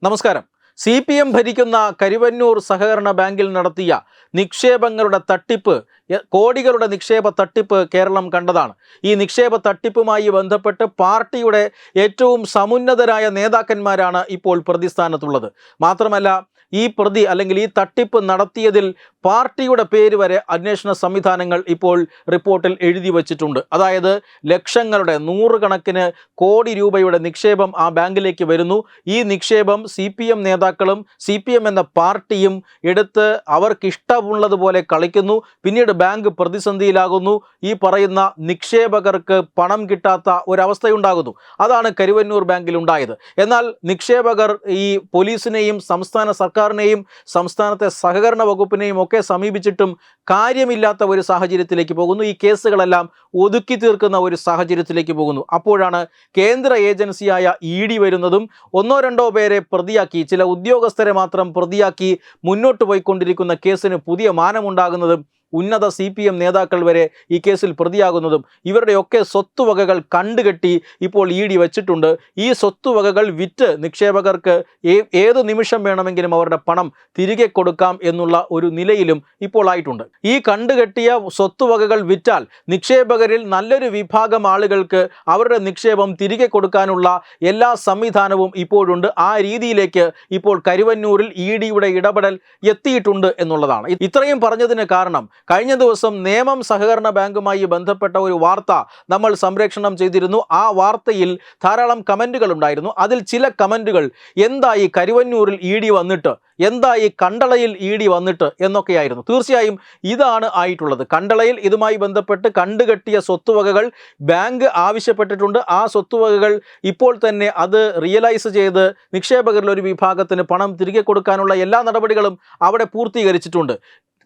നമസ്കാരം. CPM ഭരിക്കുന്ന കരുവന്നൂർ സഹകരണ ബാങ്കിൽ നടത്തിയ നിക്ഷേപങ്ങളുടെ തട്ടിപ്പ്, കോടികളുടെ നിക്ഷേപ തട്ടിപ്പ് കേരളം കണ്ടതാണ്. ഈ നിക്ഷേപ തട്ടിപ്പുമായി ബന്ധപ്പെട്ട് പാർട്ടിയുടെ ഏറ്റവും സമുന്നതരായ നേതാക്കന്മാരാണ് ഇപ്പോൾ പ്രതിസ്ഥാനത്തുള്ളത്. മാത്രമല്ല, ഈ പ്രതി അല്ലെങ്കിൽ ഈ തട്ടിപ്പ് നടത്തിയതിൽ പാർട്ടിയുടെ പേര് വരെ അന്വേഷണ സംവിധാനങ്ങൾ ഇപ്പോൾ റിപ്പോർട്ടിൽ എഴുതി വച്ചിട്ടുണ്ട്. അതായത് ലക്ഷങ്ങളുടെ, നൂറുകണക്കിന് കോടി രൂപയുടെ നിക്ഷേപം ആ ബാങ്കിലേക്ക് വരുന്നു. ഈ നിക്ഷേപം CPM നേതാക്കളും CPM എന്ന പാർട്ടിയും എടുത്ത് അവർക്കിഷ്ടമുള്ളതുപോലെ കളിക്കുന്നു. പിന്നീട് ബാങ്ക് പ്രതിസന്ധിയിലാകുന്നു. ഈ പറയുന്ന നിക്ഷേപകർക്ക് പണം കിട്ടാത്ത ഒരവസ്ഥയുണ്ടാകുന്നു. അതാണ് കരുവന്നൂർ ബാങ്കിൽ ഉണ്ടായത്. എന്നാൽ നിക്ഷേപകർ ഈ പോലീസിനെയും സംസ്ഥാന സർക്കാരിനെയും സംസ്ഥാനത്തെ സഹകരണ വകുപ്പിനെയും ഒക്കെ സമീപിച്ചിട്ടും കാര്യമില്ലാത്ത ഒരു സാഹചര്യത്തിലേക്ക് പോകുന്നു. ഈ കേസുകളെല്ലാം ഒതുക്കി തീർക്കുന്ന ഒരു സാഹചര്യത്തിലേക്ക് പോകുന്നു. അപ്പോഴാണ് കേന്ദ്ര ഏജൻസിയായ ED വരുന്നതും ഒന്നോ രണ്ടോ പേരെ പ്രതിയാക്കി, ചില ഉദ്യോഗസ്ഥരെ മാത്രം പ്രതിയാക്കി മുന്നോട്ട് പോയിക്കൊണ്ടിരിക്കുന്ന കേസിന് പുതിയ മാനമുണ്ടാകുന്നതും ഉന്നത CPM നേതാക്കൾ വരെ ഈ കേസിൽ പ്രതിയാകുന്നതും ഇവരുടെയൊക്കെ സ്വത്തുവകകൾ കണ്ടുകെട്ടി ഇപ്പോൾ ED വെച്ചിട്ടുണ്ട്. ഈ സ്വത്തുവകകൾ വിറ്റ് നിക്ഷേപകർക്ക് ഏത് നിമിഷം വേണമെങ്കിലും അവരുടെ പണം തിരികെ കൊടുക്കാം എന്നുള്ള ഒരു നിലയിലും ഇപ്പോൾ ആയിട്ടുണ്ട്. ഈ കണ്ടുകെട്ടിയ സ്വത്തുവകകൾ വിറ്റാൽ നിക്ഷേപകരിൽ നല്ലൊരു വിഭാഗം ആളുകൾക്ക് അവരുടെ നിക്ഷേപം തിരികെ കൊടുക്കാനുള്ള എല്ലാ സംവിധാനവും ഇപ്പോഴുണ്ട്. ആ രീതിയിലേക്ക് ഇപ്പോൾ കരുവന്നൂരിൽ EDയുടെ ഇടപെടൽ എത്തിയിട്ടുണ്ട് എന്നുള്ളതാണ്. ഇത്രയും പറഞ്ഞതിന് കാരണം, കഴിഞ്ഞ ദിവസം നേമം സഹകരണ ബാങ്കുമായി ബന്ധപ്പെട്ട ഒരു വാർത്ത നമ്മൾ സംപ്രേഷണം ചെയ്തിരുന്നു. ആ വാർത്തയിൽ ധാരാളം കമന്റുകൾ ഉണ്ടായിരുന്നു. അതിൽ ചില കമന്റുകൾ എന്തായി കരുവന്നൂരിൽ ED വന്നിട്ട്, എന്തായി കണ്ടളയിൽ ED വന്നിട്ട് എന്നൊക്കെയായിരുന്നു. തീർച്ചയായും ഇതാണ് ആയിട്ടുള്ളത്. കണ്ടളയിൽ ഇതുമായി ബന്ധപ്പെട്ട് കണ്ടുകെട്ടിയ സ്വത്തുവകകൾ ബാങ്ക് ആവശ്യപ്പെട്ടിട്ടുണ്ട്. ആ സ്വത്തുവകകൾ ഇപ്പോൾ തന്നെ അത് റിയലൈസ് ചെയ്ത് നിക്ഷേപകരിൽ ഒരു വിഭാഗത്തിന് പണം തിരികെ കൊടുക്കാനുള്ള എല്ലാ നടപടികളും അവിടെ പൂർത്തീകരിച്ചിട്ടുണ്ട്.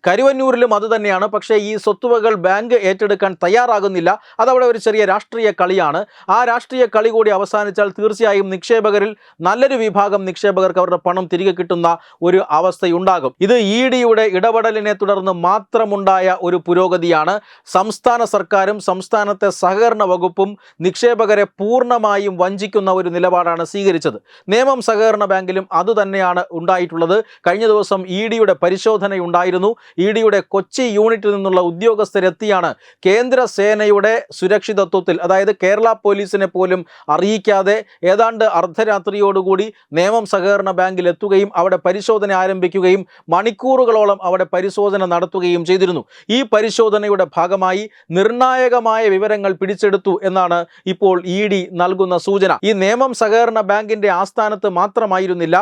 കരുവന്നൂരിലും അത് തന്നെയാണ്. പക്ഷേ ഈ സ്വത്തുവകകൾ ബാങ്ക് ഏറ്റെടുക്കാൻ തയ്യാറാകുന്നില്ല. അതവിടെ ഒരു ചെറിയ രാഷ്ട്രീയ കളിയാണ്. ആ രാഷ്ട്രീയ കളി കൂടി അവസാനിച്ചാൽ തീർച്ചയായും നിക്ഷേപകരിൽ നല്ലൊരു വിഭാഗം നിക്ഷേപകർക്ക് അവരുടെ പണം തിരികെ കിട്ടുന്ന ഒരു അവസ്ഥയുണ്ടാകും. ഇത് EDയുടെ ഇടപെടലിനെ തുടർന്ന് മാത്രമുണ്ടായ ഒരു പുരോഗതിയാണ്. സംസ്ഥാന സർക്കാരും സംസ്ഥാനത്തെ സഹകരണ വകുപ്പും നിക്ഷേപകരെ പൂർണ്ണമായും വഞ്ചിക്കുന്ന ഒരു നിലപാടാണ് സ്വീകരിച്ചത്. നേമം സഹകരണ ബാങ്കിലും അതുതന്നെയാണ് ഉണ്ടായിട്ടുള്ളത്. കഴിഞ്ഞ ദിവസം EDയുടെ പരിശോധനയുണ്ടായിരുന്നു. EDയുടെ കൊച്ചി യൂണിറ്റിൽ നിന്നുള്ള ഉദ്യോഗസ്ഥരെത്തിയാണ് കേന്ദ്ര സേനയുടെ സുരക്ഷിതത്വത്തിൽ, അതായത് കേരള പോലീസിനെ പോലും അറിയിക്കാതെ ഏതാണ്ട് അർദ്ധരാത്രിയോടുകൂടി നേമം സഹകരണ ബാങ്കിൽ എത്തുകയും അവിടെ പരിശോധന ആരംഭിക്കുകയും മണിക്കൂറുകളോളം അവിടെ പരിശോധന നടത്തുകയും ചെയ്തിരുന്നു. ഈ പരിശോധനയുടെ ഭാഗമായി നിർണായകമായ വിവരങ്ങൾ പിടിച്ചെടുത്തു എന്നാണ് ഇപ്പോൾ ED നൽകുന്ന സൂചന. ഈ നേമം സഹകരണ ബാങ്കിന്റെ ആസ്ഥാനത്ത് മാത്രമായിരുന്നില്ല,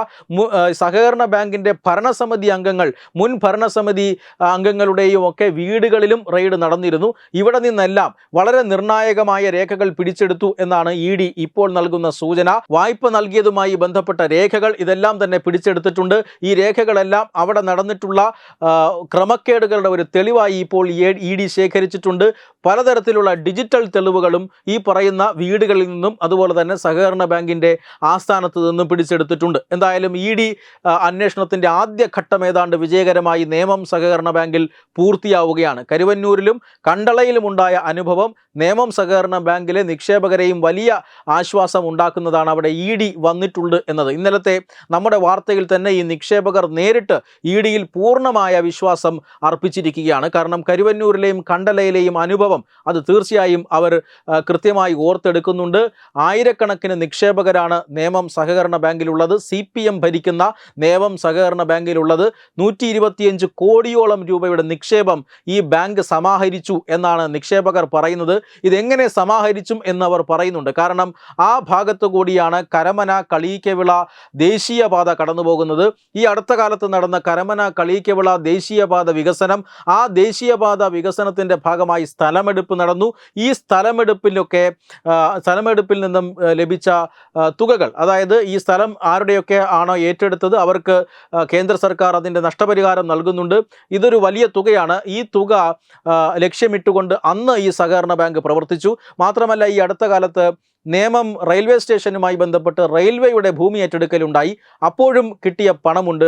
സഹകരണ ബാങ്കിന്റെ ഭരണസമിതി അംഗങ്ങൾ, മുൻ ഭരണസമിതി അംഗങ്ങളുടെയും ഒക്കെ വീടുകളിലും റെയ്ഡ് നടന്നിരുന്നു. ഇവിടെ നിന്നെല്ലാം വളരെ നിർണായകമായ രേഖകൾ പിടിച്ചെടുത്തു എന്നാണ് ED ഇപ്പോൾ നൽകുന്ന സൂചന. വായ്പ നൽകിയതുമായി ബന്ധപ്പെട്ട രേഖകൾ ഇതെല്ലാം തന്നെ പിടിച്ചെടുത്തിട്ടുണ്ട്. ഈ രേഖകളെല്ലാം അവിടെ നടന്നിട്ടുള്ള ക്രമക്കേടുകളുടെ ഒരു തെളിവായി ഇപ്പോൾ ED ശേഖരിച്ചിട്ടുണ്ട്. പലതരത്തിലുള്ള ഡിജിറ്റൽ തെളിവുകളും ഈ പറയുന്ന വീടുകളിൽ നിന്നും അതുപോലെ തന്നെ സഹകരണ ബാങ്കിന്റെ ആസ്ഥാനത്ത് നിന്നും പിടിച്ചെടുത്തിട്ടുണ്ട്. എന്തായാലും ED അന്വേഷണത്തിന്റെ ആദ്യഘട്ടം ഏതാണ്ട് വിജയകരമായി നേമം സഹകരണ ബാങ്കിൽ പൂർത്തിയാവുകയാണ്. കരുവന്നൂരിലും കണ്ടളയിലും ഉണ്ടായ അനുഭവം നേമം സഹകരണ ബാങ്കിലെ നിക്ഷേപകരെയും വലിയ ആശ്വാസം ഉണ്ടാക്കുന്നതാണ്. അവിടെ ED വന്നിട്ടുണ്ട് എന്നത്. ഇന്നലത്തെ നമ്മുടെ വാർത്തയിൽ തന്നെ ഈ നിക്ഷേപകർ നേരിട്ട് EDയിൽ പൂർണ്ണമായ വിശ്വാസം അർപ്പിച്ചിരിക്കുകയാണ്. കാരണം കരുവന്നൂരിലെയും കണ്ടലയിലെയും അനുഭവം അത് തീർച്ചയായും അവർ കൃത്യമായി ഓർത്തെടുക്കുന്നുണ്ട്. ആയിരക്കണക്കിന് നിക്ഷേപകരാണ് നേമം സഹകരണ ബാങ്കിലുള്ളത്. CPM ഭരിക്കുന്ന നേമം സഹകരണ ബാങ്കിലുള്ളത്. 125 കോടിയോളം രൂപയുടെ നിക്ഷേപം ഈ ബാങ്ക് സമാഹരിച്ചു എന്നാണ് നിക്ഷേപകർ പറയുന്നത്. ഇതെങ്ങനെ സമാഹരിച്ചും എന്നവർ പറയുന്നുണ്ട്. കാരണം ആ ഭാഗത്തു കൂടിയാണ് കരമന കളീക്കവിള ദേശീയപാത കടന്നു പോകുന്നത്. ഈ അടുത്ത കാലത്ത് നടന്ന കരമന കളീക്കവിള ദേശീയപാത വികസനം, ആ ദേശീയപാത വികസനത്തിൻ്റെ ഭാഗമായി സ്ഥലമെടുപ്പ് നടന്നു. ഈ സ്ഥലമെടുപ്പിൽ നിന്നും ലഭിച്ച തുകകൾ, അതായത് ഈ സ്ഥലം ആരുടെയൊക്കെ ആണോ ഏറ്റെടുത്തത് അവർക്ക് കേന്ദ്ര സർക്കാർ അതിൻ്റെ നഷ്ടപരിഹാരം നൽകുന്നുണ്ട്. ഇതൊരു വലിയ തുകയാണ്. ഈ തുക ലക്ഷ്യമിട്ടുകൊണ്ട് അന്ന് ഈ സഹകരണ ബാങ്ക് പ്രവർത്തിച്ചു. മാത്രമല്ല, ഈ അടുത്ത കാലത്ത് നേമം റെയിൽവേ സ്റ്റേഷനുമായി ബന്ധപ്പെട്ട് റെയിൽവേയുടെ ഭൂമി ഏറ്റെടുക്കലുണ്ടായി. അപ്പോഴും കിട്ടിയ പണമുണ്ട്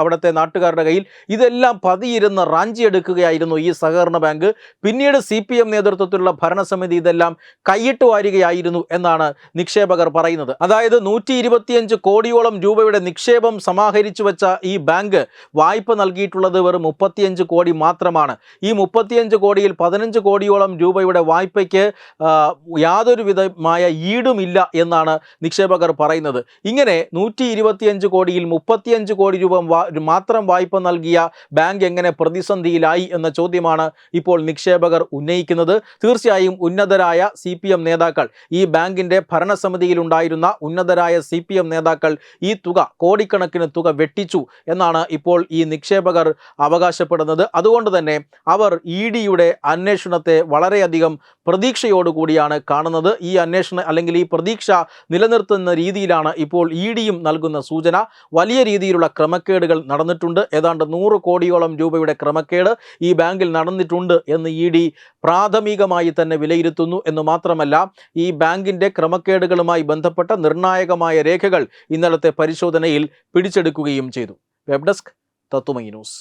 അവിടുത്തെ നാട്ടുകാരുടെ കയ്യിൽ. ഇതെല്ലാം പതിയിരുന്ന് റാഞ്ചിയെടുക്കുകയായിരുന്നു ഈ സഹകരണ ബാങ്ക്. പിന്നീട് CPM നേതൃത്വത്തിലുള്ള ഭരണസമിതി ഇതെല്ലാം കൈയിട്ട് വാരുകയായിരുന്നു എന്നാണ് നിക്ഷേപകർ പറയുന്നത്. അതായത് 125 കോടിയോളം രൂപയുടെ നിക്ഷേപം സമാഹരിച്ചു വെച്ച ഈ ബാങ്ക് വായ്പ നൽകിയിട്ടുള്ളത് വെറും 35 കോടി മാത്രമാണ്. ഈ 35 കോടിയിൽ 15 കോടിയോളം രൂപയുടെ വായ്പയ്ക്ക് യാതൊരു വിധമായ ഈടുമില്ല എന്നാണ് നിക്ഷേപകർ പറയുന്നത്. ഇങ്ങനെ 125 കോടിയിൽ 35 കോടി രൂപ മാത്രം വായ്പ നൽകിയ ബാങ്ക് എങ്ങനെ പ്രതിസന്ധിയിലായി എന്ന ചോദ്യമാണ് ഇപ്പോൾ നിക്ഷേപകർ ഉന്നയിക്കുന്നത്. തീർച്ചയായും ഉന്നതരായ CPM നേതാക്കൾ, ഈ ബാങ്കിന്റെ ഭരണസമിതിയിൽ ഉണ്ടായിരുന്ന ഉന്നതരായ CPM നേതാക്കൾ ഈ തുക, കോടിക്കണക്കിന് തുക വെട്ടിച്ചു എന്നാണ് ഇപ്പോൾ ഈ നിക്ഷേപകർ അവകാശപ്പെടുന്നത്. അതുകൊണ്ട് തന്നെ അവർ EDയുടെ അന്വേഷണത്തെ വളരെയധികം പ്രതീക്ഷയോടുകൂടിയാണ് കാണുന്നത്. ഈ അന്വേഷണം അല്ലെങ്കിൽ ഈ പ്രതീക്ഷ നിലനിർത്തുന്ന രീതിയിലാണ് ഇപ്പോൾ EDയും നൽകുന്ന സൂചന. വലിയ രീതിയിലുള്ള ക്രമക്കേടുകൾ നടന്നിട്ടുണ്ട്. ഏതാണ്ട് 100 കോടിയോളം രൂപയുടെ ക്രമക്കേട് ഈ ബാങ്കിൽ നടന്നിട്ടുണ്ട് എന്ന് ED പ്രാഥമികമായി തന്നെ വിലയിരുത്തുന്നു. എന്ന് മാത്രമല്ല, ഈ ബാങ്കിന്റെ ക്രമക്കേടുകളുമായി ബന്ധപ്പെട്ട നിർണായകമായ രേഖകൾ ഇന്നലത്തെ പരിശോധനയിൽ പിടിച്ചെടുക്കുകയും ചെയ്തു. വെബ് ഡെസ്ക് തത്തുമൈ ന്യൂസ്.